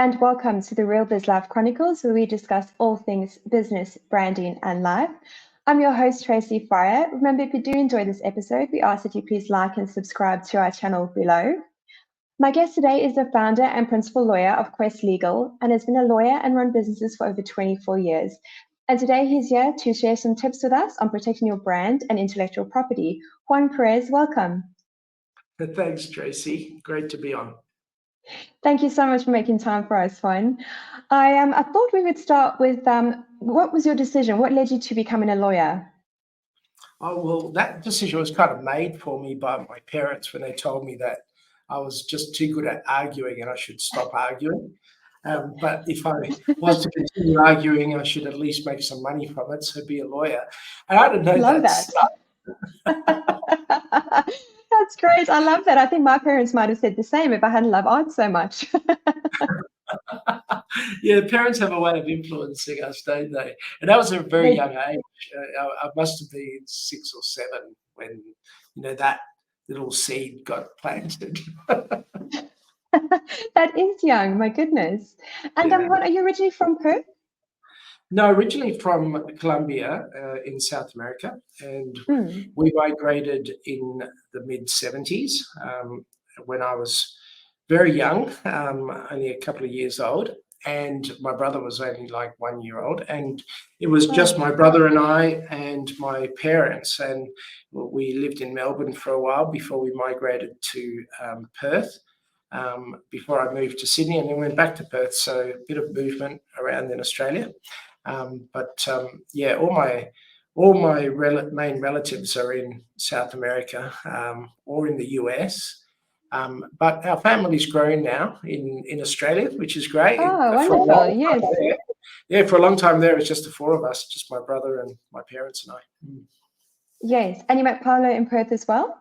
and welcome to the Real Biz Life Chronicles, where we discuss all things business, branding, and life. I'm your host, Tracy. Remember, if you do enjoy this episode, we ask that you please like and subscribe to our channel below. My guest today is the founder and principal lawyer of Quest Legal and has been a lawyer and run businesses for over 24 years. And today he's here to share some tips with us on protecting your brand and intellectual property. Juan Perez, welcome. Thanks, Tracy. Great to be on. Thank you so much for making time for us, Juan. I thought we would start with what was your decision? What led you to becoming a lawyer? Oh, well, that decision was kind of made for me by my parents when they told me that I was just too good at arguing and I should stop arguing. But if I was to continue arguing, I should at least make some money from it, so be a lawyer. And I don't know. Love that. That's great. I love that. I think my parents might have said the same if I hadn't loved art so much. Yeah, parents have a way of influencing us, don't they? And that was a very young age. I must have been 6 or 7 when, that little seed got planted. That is young, my goodness. And what are you originally from, Perth? No, originally from Colombia in South America, and we migrated in the mid-70s when I was very young, only a couple of years old, and my brother was only like 1 year old, and it was just my brother and I and my parents, and we lived in Melbourne for a while before we migrated to Perth. Before I moved to Sydney and then went back to Perth, so a bit of movement around in Australia. All my main relatives are in South America or in the US. But our family's grown now in Australia, which is great. Oh, wonderful! Yes. For a long time there, it was just the 4 of us, just my brother and my parents and I. Yes, and you met Paolo in Perth as well?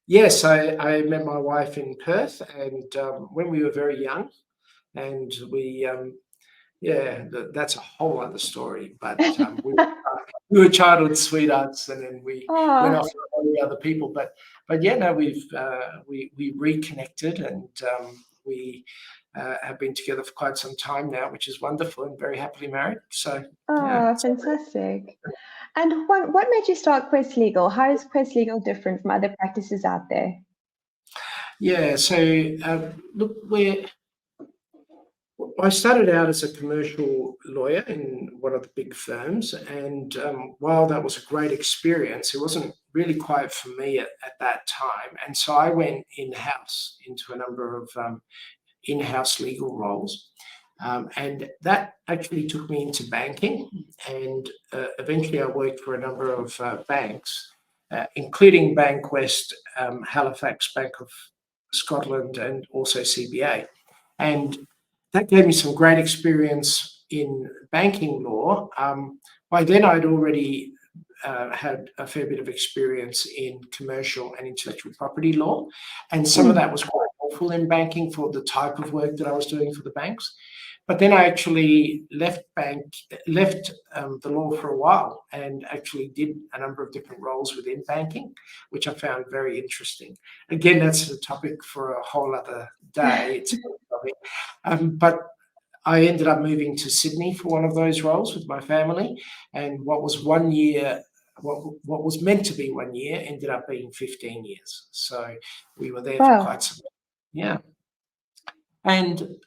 Yes, I met my wife in Perth, and when we were very young, and we. That's a whole other story. But we were childhood sweethearts, and then we went off to all the other people. But we reconnected, and we have been together for quite some time now, which is wonderful, and very happily married. So fantastic. And what made you start Quest Legal? How is Quest Legal different from other practices out there? Yeah, so look, I started out as a commercial lawyer in one of the big firms, and while that was a great experience, it wasn't really quite for me at that time. And so I went in-house into a number of in-house legal roles, and that actually took me into banking, and eventually I worked for a number of banks, including Bankwest, Halifax, Bank of Scotland, and also CBA. And that gave me some great experience in banking law. By then, I'd already had a fair bit of experience in commercial and intellectual property law, and some of that was quite helpful in banking for the type of work that I was doing for the banks. But then I actually left the law for a while and actually did a number of different roles within banking, which I found very interesting. Again, that's a topic for a whole other day. It's a topic. But I ended up moving to Sydney for one of those roles with my family, and what was 1 year, what was meant to be 1 year, ended up being 15 years. So we were there for quite some time. Yeah. And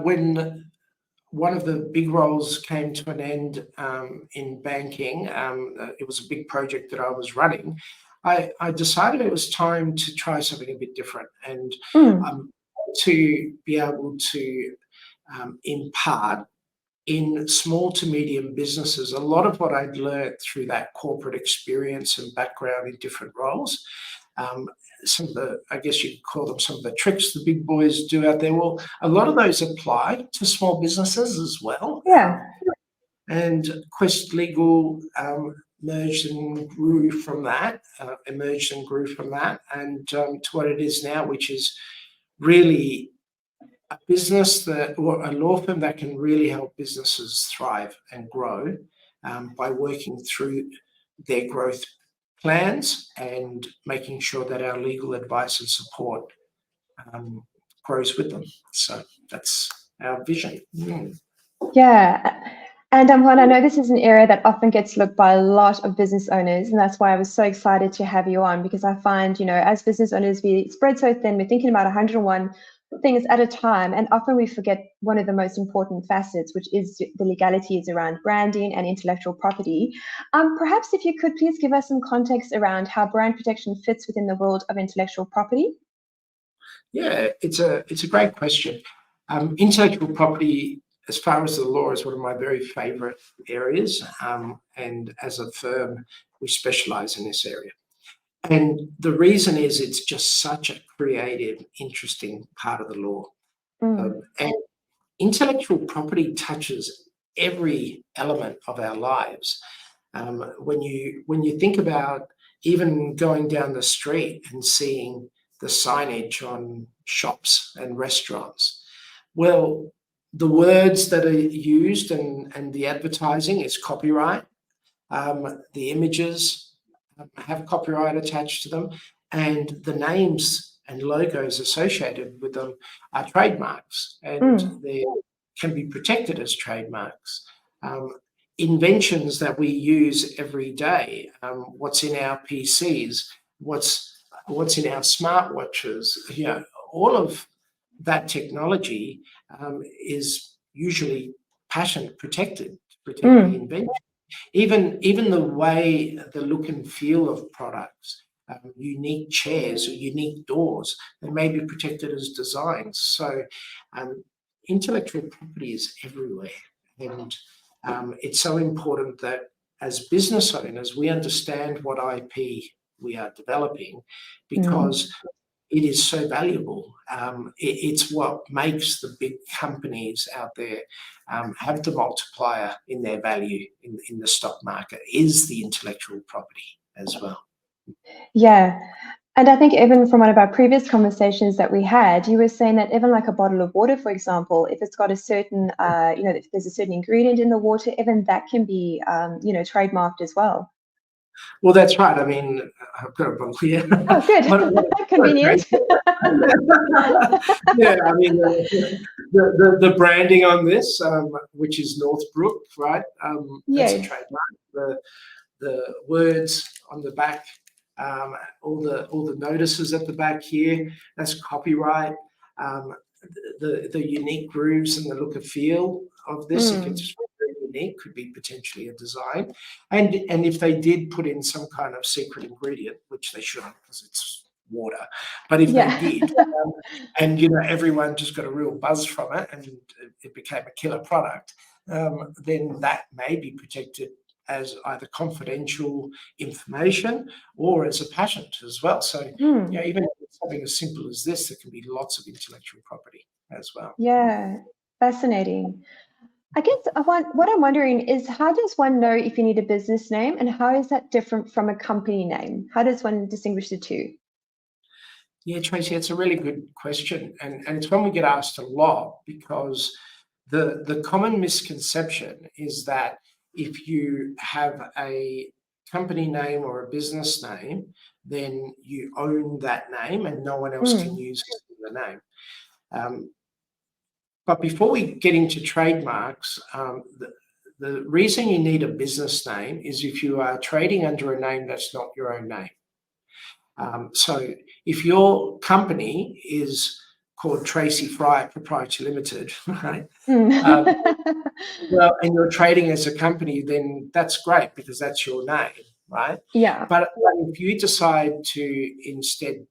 when one of the big roles came to an end in banking, it was a big project that I was running. I decided it was time to try something a bit different, and to be able to impart in small to medium businesses a lot of what I'd learned through that corporate experience and background in different roles. Some of the, I guess you'd call them some of the tricks the big boys do out there. Well, a lot of those apply to small businesses as well. Yeah. And Quest Legal emerged and grew from that, and to what it is now, which is really a business or a law firm that can really help businesses thrive and grow by working through their growth plans and making sure that our legal advice and support grows with them. So that's our vision. Yeah. And Juan, I know this is an area that often gets looked by a lot of business owners, and that's why I was so excited to have you on, because I find, as business owners, we spread so thin, we're thinking about 101 things at a time, and often we forget one of the most important facets, which is the legalities around branding and intellectual property. Perhaps if you could please give us some context around how brand protection fits within the world of intellectual property. Yeah, it's a great question. Intellectual property, as far as the law, is one of my very favorite areas. And as a firm, we specialize in this area. And the reason is it's just such a creative, interesting part of the law. And intellectual property touches every element of our lives. When you think about even going down the street and seeing the signage on shops and restaurants, well, the words that are used and the advertising is copyright. The images have copyright attached to them, and the names and logos associated with them are trademarks, and they can be protected as trademarks. Inventions that we use every day, what's in our PCs, what's in our smartwatches, all of that technology is usually patent protected to protect the invention. Even the way, the look and feel of products, unique chairs or unique doors, they may be protected as designs. So intellectual property is everywhere. And it's so important that as business owners, we understand what IP we are developing, because it is so valuable. It's what makes the big companies out there have the multiplier in their value in the stock market, is the intellectual property as well. Yeah. And I think even from one of our previous conversations that we had, you were saying that even like a bottle of water, for example, if it's got a certain, if there's a certain ingredient in the water, even that can be, trademarked as well. Well, that's right. I mean, I've got a bottle here. Oh, good. Convenient. Yeah, I mean, the branding on this, which is Northbrook, right? That's a trademark. The words on the back, all the notices at the back here, that's copyright. The unique grooves and the look and feel of this, if it's very unique, could be potentially a design. And if they did put in some kind of secret ingredient, which they shouldn't because it's water, but if they did, and everyone just got a real buzz from it and it became a killer product, then that may be protected as either confidential information or as a patent as well. So even something as simple as this, there can be lots of intellectual property as well. Yeah, fascinating. I guess what I'm wondering is, how does one know if you need a business name, and how is that different from a company name? How does one distinguish the two? Yeah, Tracy, it's a really good question. And it's one we get asked a lot, because the common misconception is that if you have a company name or a business name, then you own that name and no one else can use the name. But before we get into trademarks, the reason you need a business name is if you are trading under a name that's not your own name. So if your company is called Tracy Fryer Proprietary Limited, right? Well, and you're trading as a company, then that's great because that's your name, right? Yeah. But if you decide to instead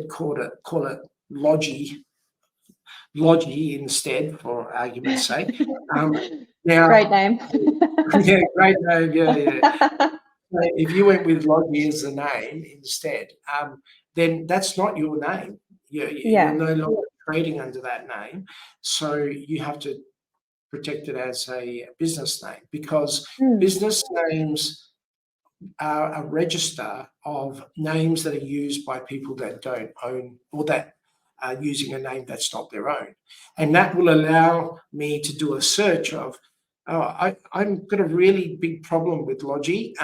call it Logie instead, for argument's sake. Now, great name. Yeah, great name. Yeah. If you went with Logie as the name instead, then that's not your name. You're no longer trading under that name. So you have to protect it as a business name, because business names are a register of names that are used by people that don't own, or that are using a name that's not their own. And that will allow me to do a search of, I've got a really big problem with Logie.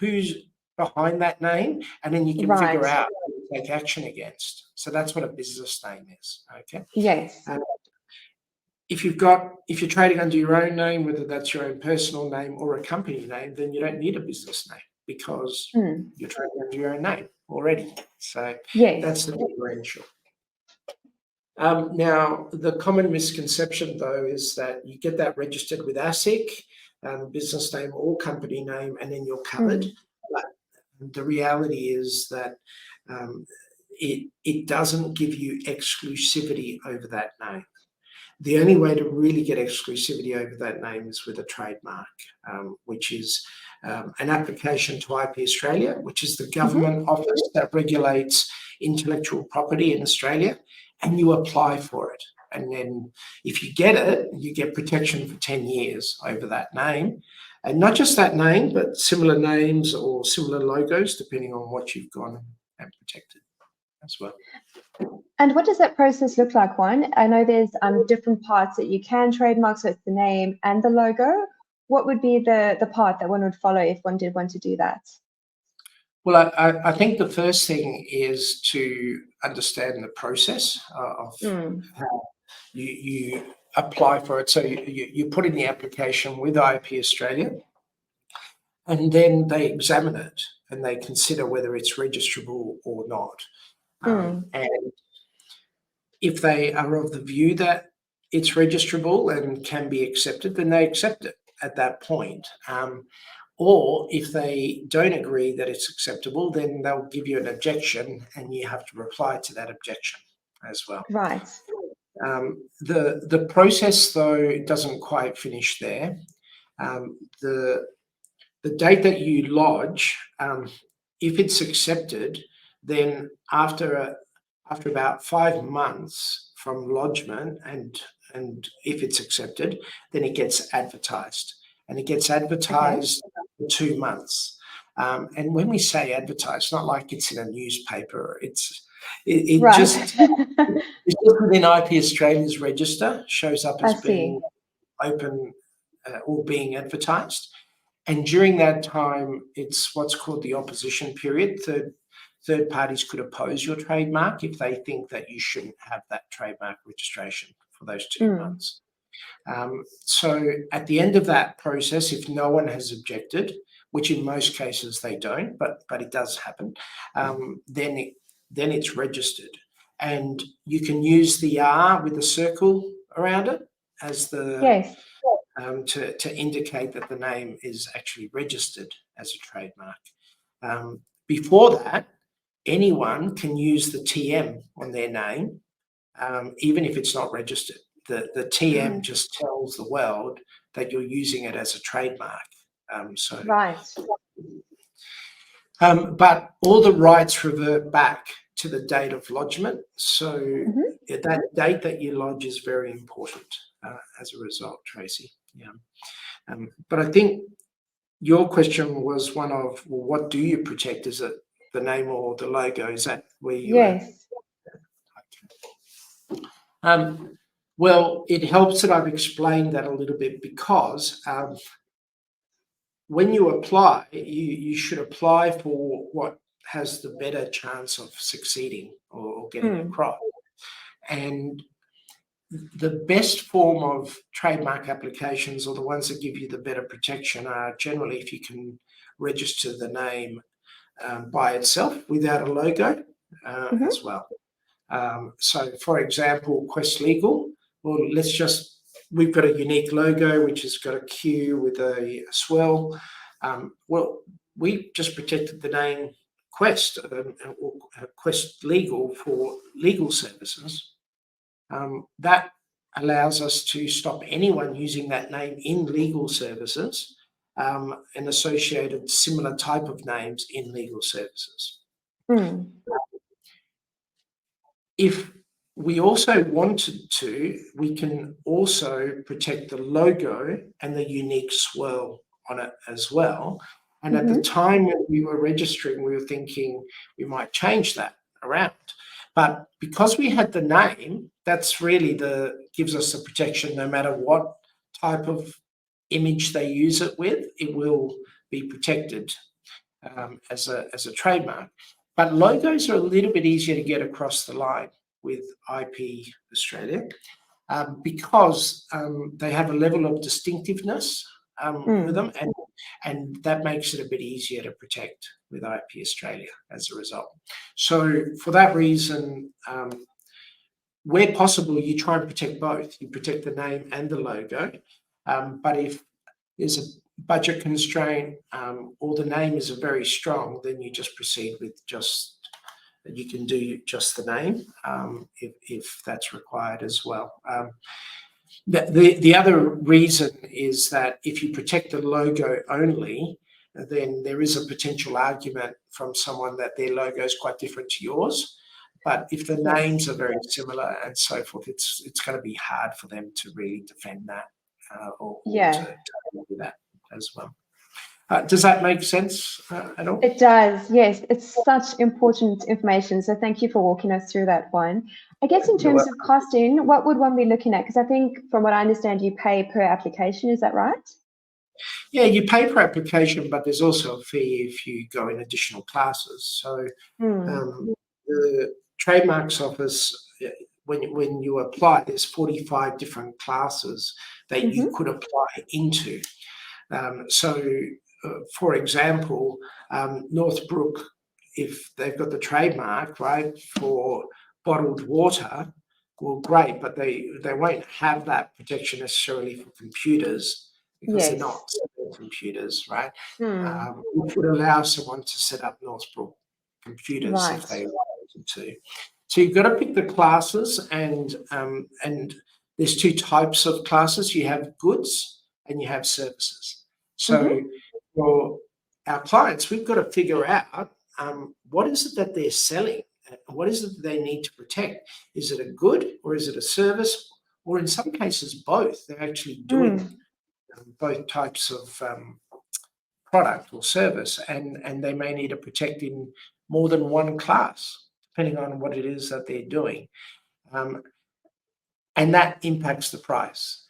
Who's behind that name? And then you can figure out take action against. So that's what a business name is. Okay. Yes. If you're trading under your own name, whether that's your own personal name or a company name, then you don't need a business name because you're trading under your own name already. So that's the differential. Now, the common misconception, though, is that you get that registered with ASIC, business name or company name, and then you're covered. But the reality is that it doesn't give you exclusivity over that name. The only way to really get exclusivity over that name is with a trademark, which is an application to IP Australia, which is the government office that regulates intellectual property in Australia, and you apply for it. And then if you get it, you get protection for 10 years over that name. And not just that name, but similar names or similar logos, depending on what you've gone and protected as well. And what does that process look like, Juan? I know there's different parts that you can trademark, so it's the name and the logo. What would be the part that one would follow if one did want to do that? Well, I think the first thing is to understand the process of how you apply for it. So you put in the application with IP Australia, and then they examine it and they consider whether it's registrable or not. And if they are of the view that it's registrable and can be accepted, then they accept it at that point. Or if they don't agree that it's acceptable, then they'll give you an objection and you have to reply to that objection as well. Right. The process, though, doesn't quite finish there. The date that you lodge, if it's accepted, then after about 5 months from lodgement, and if it's accepted, then it gets advertised. And it gets advertised for 2 months. And when we say advertised, it's not like it's in a newspaper. It's just within IP Australia's register, shows up as being open or being advertised. And during that time, it's what's called the opposition period. Third parties could oppose your trademark if they think that you shouldn't have that trademark registration for those 2 months. So at the end of that process, if no one has objected, which in most cases they don't, but it does happen, then it's registered. And you can use the R with a circle around it as the to indicate that the name is actually registered as a trademark. Before that, anyone can use the TM on their name, even if it's not registered. The TM just tells the world that you're using it as a trademark. But all the rights revert back to the date of lodgement. So that date that you lodge is very important as a result, Tracy. Yeah. But I think your question was one of, well, what do you protect? Is it the name or the logo? Is that where you well, it helps that I've explained that a little bit, because when you apply, you should apply for what has the better chance of succeeding or getting across. And the best form of trademark applications, or the ones that give you the better protection, are generally if you can register the name by itself without a logo as well. So, for example, Quest Legal, well, we've got a unique logo which has got a Q with a swirl. Well, we just protected the name Quest, or Quest Legal for legal services. That allows us to stop anyone using that name in legal services and associated similar type of names in legal services. If we also wanted to, we can also protect the logo and the unique swirl on it as well. And at the time when we were registering, we were thinking we might change that around. But because we had the name, that's really gives us the protection. No matter what type of image they use it with, it will be protected as a trademark. But logos are a little bit easier to get across the line with IP Australia because they have a level of distinctiveness with them, and that makes it a bit easier to protect with IP Australia as a result. So for that reason, where possible, you try and protect both. You protect the name and the logo. But if there's a budget constraint or the name is very strong, then you just proceed with you can do just the name if that's required as well. The other reason is that if you protect the logo only, then there is a potential argument from someone that their logo is quite different to yours. But if the names are very similar and so forth, it's going to be hard for them to really defend that or to do that as well. Does that make sense at all? It does, yes. It's such important information. So thank you for walking us through that one. I guess in terms of costing, what would one be looking at? Because I think from what I understand, you pay per application. Is that right? Yeah, you pay per application, but there's also a fee if you go in additional classes. So the Trademarks Office, when you apply, there's 45 different classes that you could apply into. For example, Northbrook, if they've got the trademark, right, for bottled water, well, great, but they won't have that protection necessarily for computers because they're not computers, right? Which would allow someone to set up Northbrook computers if they wanted to. So you've got to pick the classes, and there's two types of classes. You have goods and you have services. So for our clients, we've got to figure out what is it that they're selling? What is it that they need to protect? Is it a good or is it a service? Or in some cases, both. They're actually doing both types of product or service, and they may need to protect in more than one class, depending on what it is that they're doing. And that impacts the price.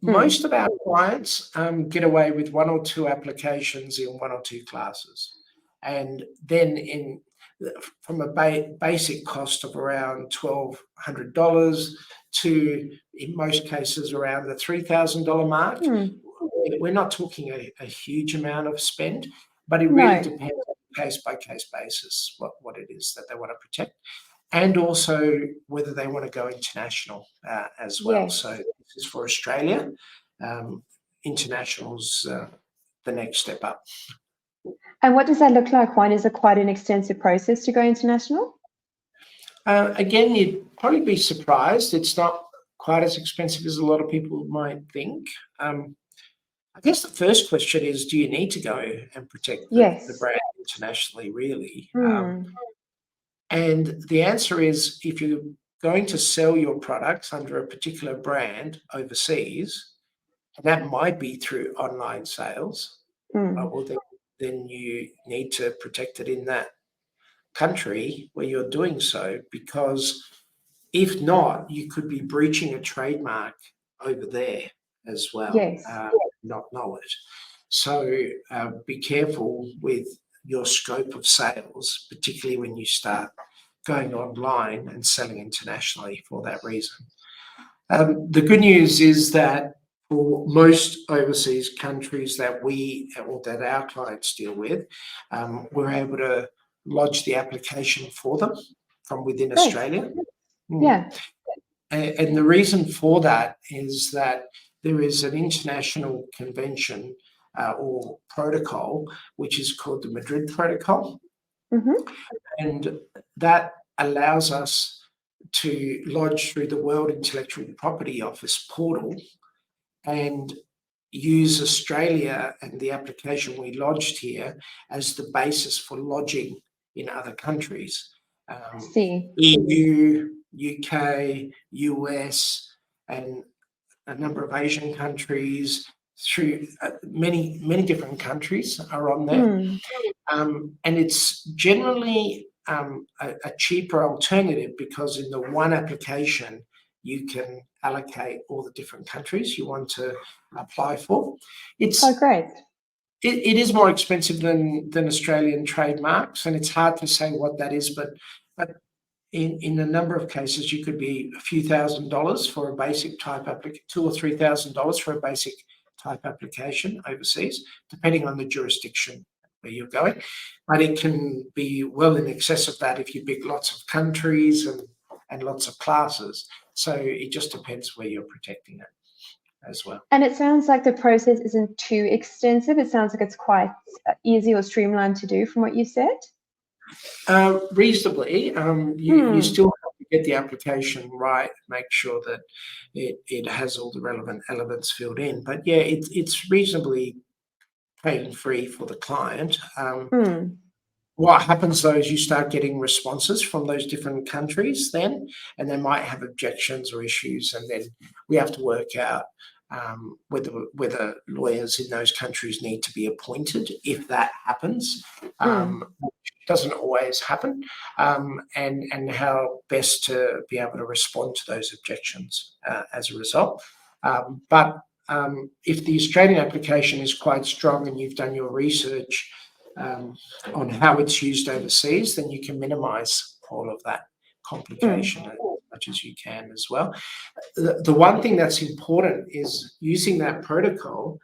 Most of our clients get away with one or two applications in one or two classes. And then from a basic cost of around $1,200 to, in most cases, around the $3,000 mark. We're not talking a huge amount of spend, but it really depends on a case-by-case basis what it is that they want to protect, and also whether they want to go international as well. So this is for Australia. International's the next step up. And what does that look like, Juan? Is it quite an extensive process to go international? Again, you'd probably be surprised. It's not quite as expensive as a lot of people might think. I guess the first question is, do you need to go and protect the brand internationally, really? And the answer is, if you're going to sell your products under a particular brand overseas, and that might be through online sales, well, then you need to protect it in that country where you're doing so, because if not, you could be breaching a trademark over there as well, not know it. So be careful with your scope of sales, particularly when you start going online and selling internationally for that reason. The good news is that for most overseas countries that that our clients deal with, we're able to lodge the application for them from within Australia. And the reason for that is that there is an international convention or protocol, which is called the Madrid Protocol. And that allows us to lodge through the World Intellectual Property Office portal and use Australia and the application we lodged here as the basis for lodging in other countries. EU, UK, US, and a number of Asian countries, through many different countries are on there. And it's generally a cheaper alternative because in the one application, you can allocate all the different countries you want to apply for. It's great. It is more expensive than Australian trademarks, and it's hard to say what that is, but in a number of cases, you could be a few $1,000s for a basic type application, $2,000 or $3,000 for a basic type application overseas, depending on the jurisdiction where you're going. But it can be well in excess of that if you pick lots of countries and lots of classes. So it just depends where you're protecting it as well. And it sounds like the process isn't too extensive. It sounds like it's quite easy or streamlined to do from what you said. Reasonably. You still have to get the application right, make sure that it has all the relevant elements filled in. But yeah, it's reasonably pain-free for the client. What happens though is you start getting responses from those different countries then, and they might have objections or issues, and then we have to work out whether lawyers in those countries need to be appointed if that happens. Doesn't always happen, and how best to be able to respond to those objections as a result. But if the Australian application is quite strong and you've done your research on how it's used overseas, then you can minimise all of that complication as much as you can as well. The one thing that's important is using that protocol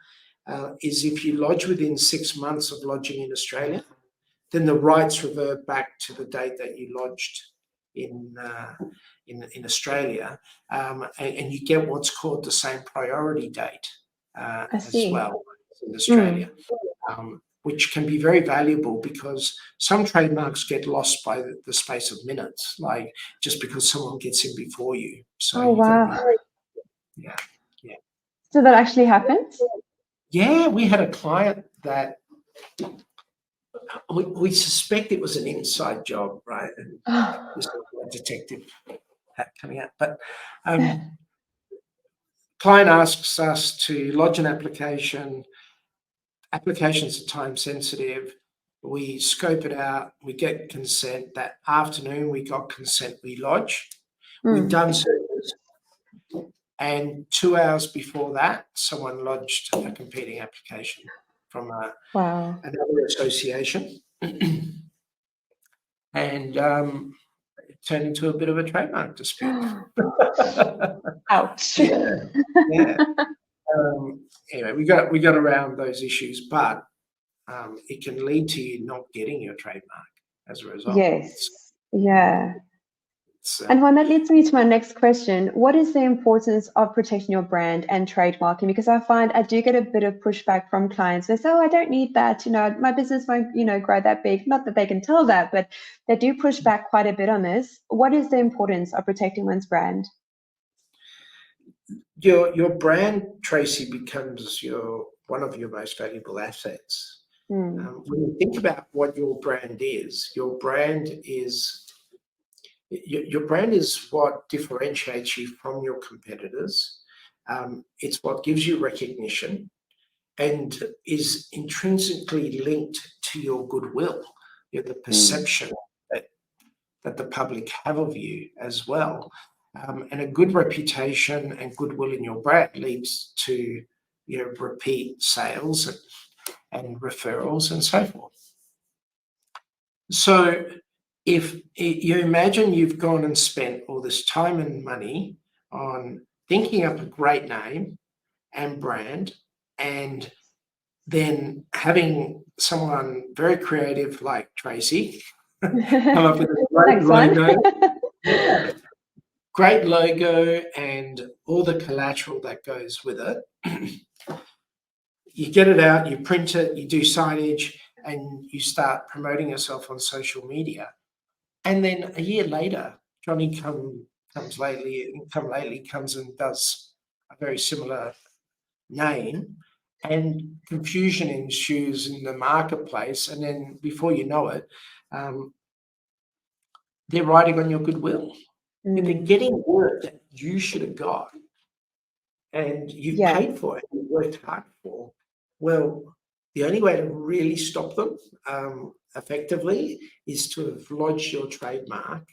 is if you lodge within 6 months of lodging in Australia, then the rights revert back to the date that you lodged in Australia, and you get what's called the same priority date as well in Australia, which can be very valuable because some trademarks get lost by the space of minutes, like just because someone gets in before you. So wow. Yeah. So that actually happens? Yeah, we had a client that we suspect it was an inside job, right? And this was a detective hat coming out. But client asks us to lodge an application. Applications are time sensitive. We scope it out. We get consent. That afternoon, we got consent. We lodge. We've done service. And 2 hours before that, someone lodged a competing application from another association. And it turned into a bit of a trademark dispute. Ouch. Yeah. Anyway, we got around those issues, but it can lead to you not getting your trademark as a result. Yes. Yeah. And Juan, that leads me to my next question. What is the importance of protecting your brand and trademarking? Because I find I do get a bit of pushback from clients. They say, "Oh, I don't need that. My business won't, grow that big." Not that they can tell that, but they do push back quite a bit on this. What is the importance of protecting one's brand? Your brand, Tracy, becomes one of your most valuable assets. When you think about what your brand is what differentiates you from your competitors. It's what gives you recognition and is intrinsically linked to your goodwill, the perception that the public have of you as well. And a good reputation and goodwill in your brand leads to repeat sales and referrals and so forth. So if you imagine you've gone and spent all this time and money on thinking up a great name and brand, and then having someone very creative like Tracy come up with a great logo, great logo and all the collateral that goes with it. You get it out, you print it, you do signage, and you start promoting yourself on social media. And then a year later, Johnny comes and does a very similar name, and confusion ensues in the marketplace. And then before you know it, they're riding on your goodwill. They're getting work that you should have got, and you've paid for it, you worked hard for. Well, the only way to really stop them effectively is to have lodged your trademark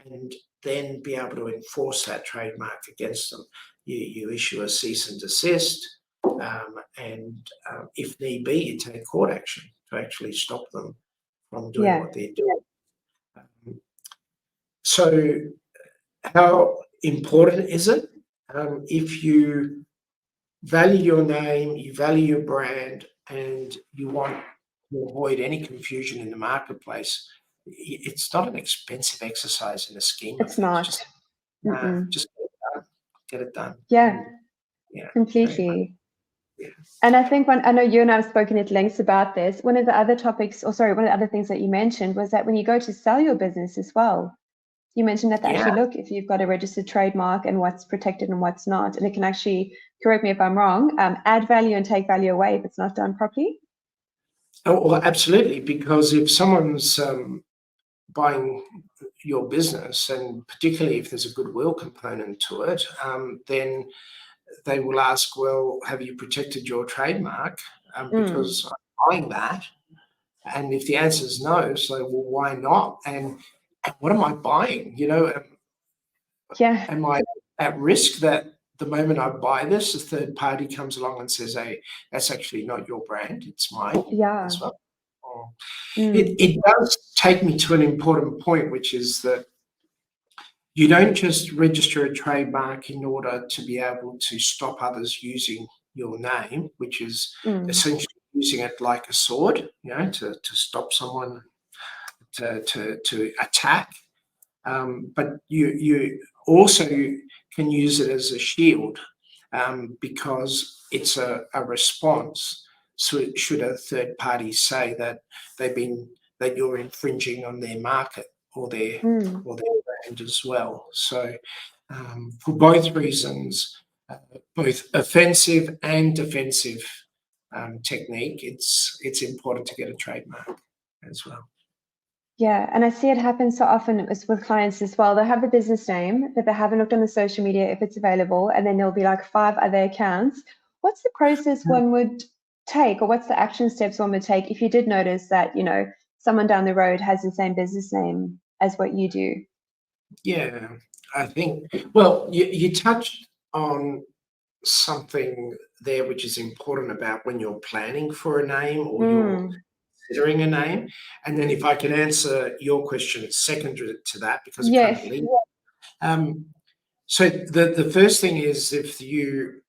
and then be able to enforce that trademark against them. You issue a cease and desist, and if need be, you take court action to actually stop them from doing Yeah. what they're doing. So how important is it? If you value your name, you value your brand, and you want to avoid any confusion in the marketplace, it's not an expensive exercise in the scheme of It's things. not. Just get it done. Yeah, Yeah, completely. yeah. And I think I know you and I have spoken at length about this, one of the other things that you mentioned was that when you go to sell your business as well, you mentioned that they Yeah. actually look if you've got a registered trademark and what's protected and what's not. And it can actually, correct me if I'm wrong, add value and take value away if it's not done properly. Oh, well, absolutely, because if someone's buying your business, and particularly if there's a goodwill component to it, then they will ask, well, have you protected your trademark? Because I'm buying that. And if the answer is no, so, well, why not? And what am I buying? Yeah. Am I at risk that the moment I buy this, a third party comes along and says, hey, that's actually not your brand, it's mine Yeah. as well? It does take me to an important point, which is that you don't just register a trademark in order to be able to stop others using your name, which is essentially using it like a sword, to stop someone to attack. But you also can use it as a shield, because it's a response. So should a third party say that that you're infringing on their market or their brand as well. So for both reasons, both offensive and defensive technique, it's important to get a trademark as well. Yeah, and I see it happen so often with clients as well. They'll have the business name, but they haven't looked on the social media if it's available, and then there'll be like 5 other accounts. What's the process one would take, or what's the action steps one would take if you did notice that, someone down the road has the same business name as what you do? Yeah, I think, well, you touched on something there which is important about when you're planning for a name or you're considering a name. And then if I can answer your question second to that, because it kind of Yes. links. So the first thing is, if you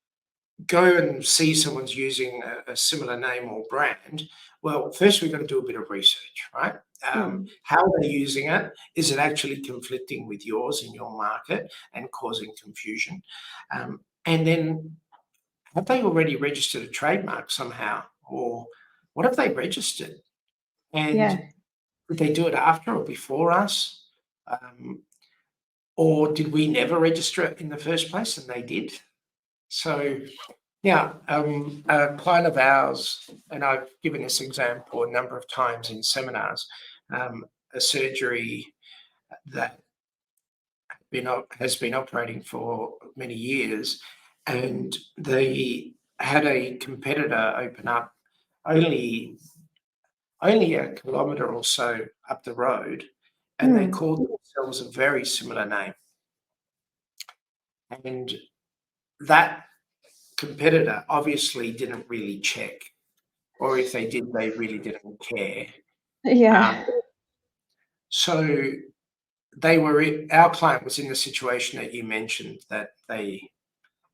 go and see someone's using a similar name or brand, well, first we've got to do a bit of research, right? How are they using it? Is it actually conflicting with yours in your market and causing confusion? And then, have they already registered a trademark somehow? Or what have they registered? And did they do it after or before us? Or did we never register it in the first place and they did? So, yeah, a client of ours, and I've given this example a number of times in seminars, a surgery that has been operating for many years, and they had a competitor open up only a kilometre or so up the road, and they called themselves a very similar name. And that competitor obviously didn't really check, or if they did, they really didn't care. Yeah. So our client was in the situation that you mentioned, that they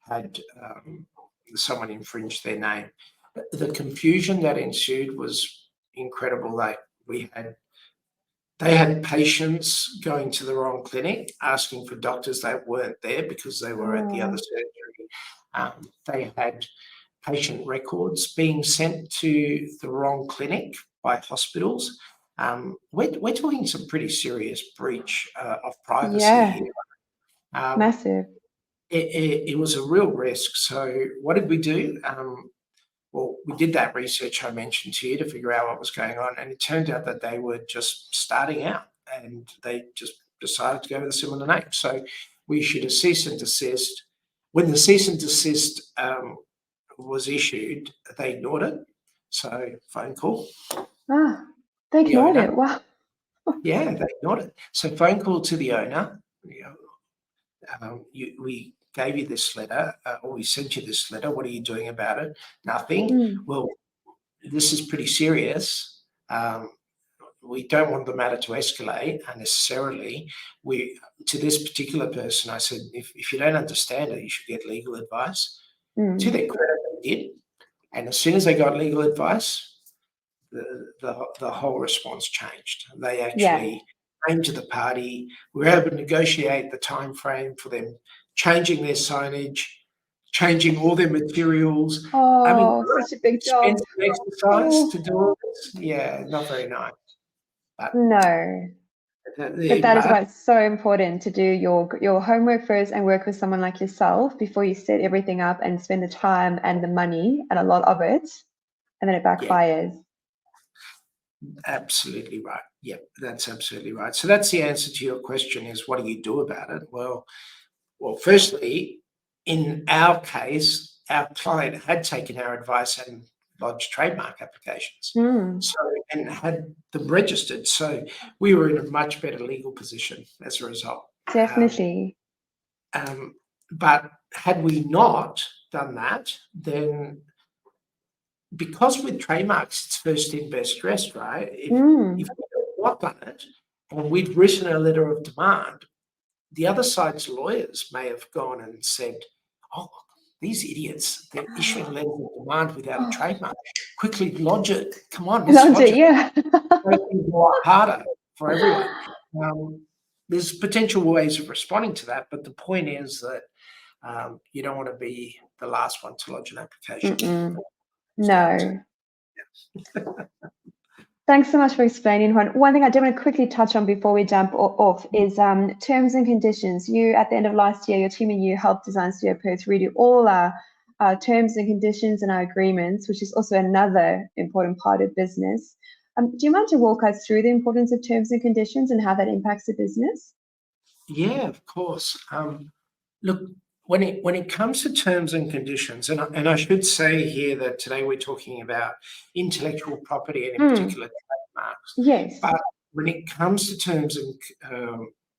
had someone infringe their name. The confusion that ensued was incredible. They had patients going to the wrong clinic, asking for doctors that weren't there because they were at the other surgery. They had patient records being sent to the wrong clinic by hospitals. We're talking some pretty serious breach of privacy here. Massive. It was a real risk. So what did we do? Well, we did that research I mentioned to you to figure out what was going on, and it turned out that they were just starting out and they just decided to go with a similar name. So we issued a cease and desist. When the cease and desist was issued, they ignored it. So phone call. They ignored it. Wow. Yeah, they ignored it. So phone call to the owner. We gave you this letter, or we sent you this letter. What are you doing about it? Nothing. Well, this is pretty serious. We don't want the matter to escalate unnecessarily. To this particular person, I said, if you don't understand it, you should get legal advice. To their credit, they did. And as soon as they got legal advice, the whole response changed. They actually came to the party. We were able to negotiate the time frame for them changing their signage, changing all their materials. Such a big job. Expensive exercise to do all this. Yeah, not very nice. But no. But that is why it's so important to do your homework first and work with someone like yourself before you set everything up and spend the time and the money and a lot of it, and then it backfires. Absolutely right. Yeah, that's absolutely right. So that's the answer to your question, is what do you do about it? Well, firstly, in our case, our client had taken our advice and lodged trademark applications, and had them registered. So we were in a much better legal position as a result. Definitely. But had we not done that, then, because with trademarks, it's first in, best dressed, right? If we had not done it and we'd written a letter of demand, the other side's lawyers may have gone and said, oh, these idiots, they're issuing letters of demand without a trademark. Quickly lodge it. Come on, let's lodge it. Yeah. It's a lot harder for everyone. There's potential ways of responding to that, but the point is that you don't want to be the last one to lodge an application. No. Thanks so much for explaining, Juan. One thing I do want to quickly touch on before we jump off is terms and conditions. You, at the end of last year, your team and you helped Design Studio Perth redo all our terms and conditions and our agreements, which is also another important part of business. Do you mind to walk us through the importance of terms and conditions and how that impacts the business? Yeah, of course. Look, when it comes to terms and conditions, and I should say here that today we're talking about intellectual property and in particular trademarks. Yes. But when it comes to terms and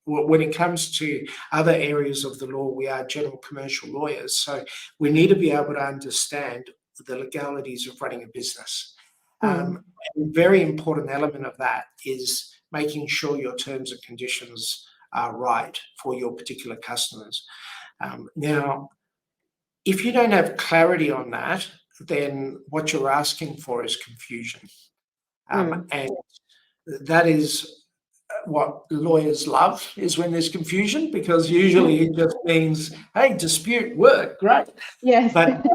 when it comes to other areas of the law, we are general commercial lawyers, so we need to be able to understand the legalities of running a business. A very important element of that is making sure your terms and conditions are right for your particular customers. Now, if you don't have clarity on that, then what you're asking for is confusion. And that is what lawyers love, is when there's confusion, because usually it just means, hey, dispute, work, great. Yes. But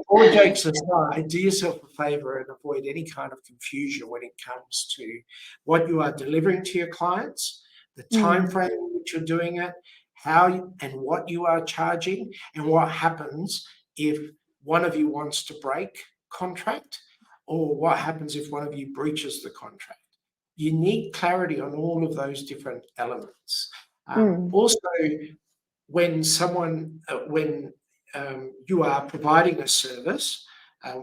all jokes aside, do yourself a favor and avoid any kind of confusion when it comes to what you are delivering to your clients, the time frame in which you're doing it, how and what you are charging, and what happens if one of you wants to break contract, or what happens if one of you breaches the contract. You need clarity on all of those different elements. Also, when you are providing a service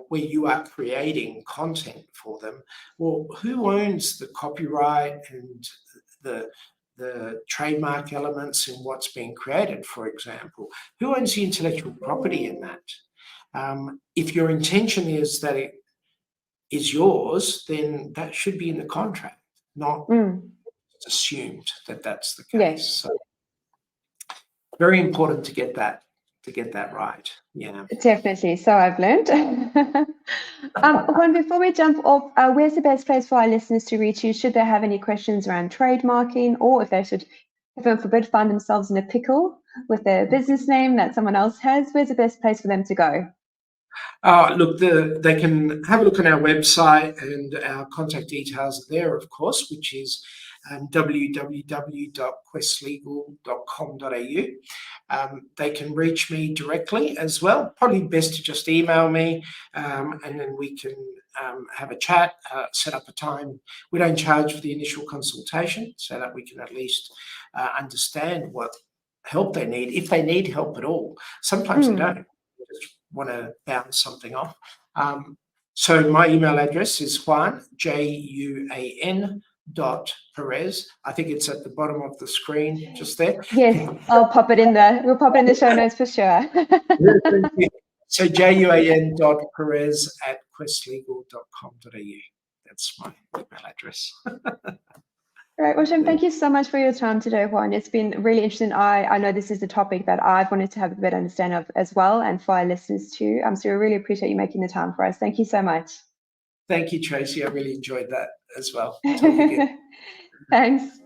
where you are creating content for them, well, who owns the copyright and the trademark elements in what's being created, for example? Who owns the intellectual property in that? If your intention is that it is yours, then that should be in the contract, not assumed that that's the case. Yes. So very important to get that right. Yeah, definitely. So I've learned. Juan, before we jump off, where's the best place for our listeners to reach you should they have any questions around trademarking, or if they should, heaven forbid, find themselves in a pickle with their business name that someone else has? Where's the best place for them to go? Look, they can have a look on our website, and our contact details are there, of course, which is www.questlegal.com.au. They can reach me directly as well. Probably best to just email me, and then we can have a chat, set up a time. We don't charge for the initial consultation, so that we can at least understand what help they need, if they need help at all. Sometimes they don't. They just want to bounce something off. So my email address is Juan, Juan, Perez. I think it's at the bottom of the screen, just there. Yes, I'll pop it in there. We'll pop it in the show notes for sure. So juan.perez@questlegal.com.au. That's my email address. Right, awesome. Thank you so much for your time today, Juan. It's been really interesting. I know this is a topic that I've wanted to have a better understanding of as well, and for our listeners too. So I really appreciate you making the time for us. Thank you so much. Thank you, Tracy. I really enjoyed that as well. Thanks.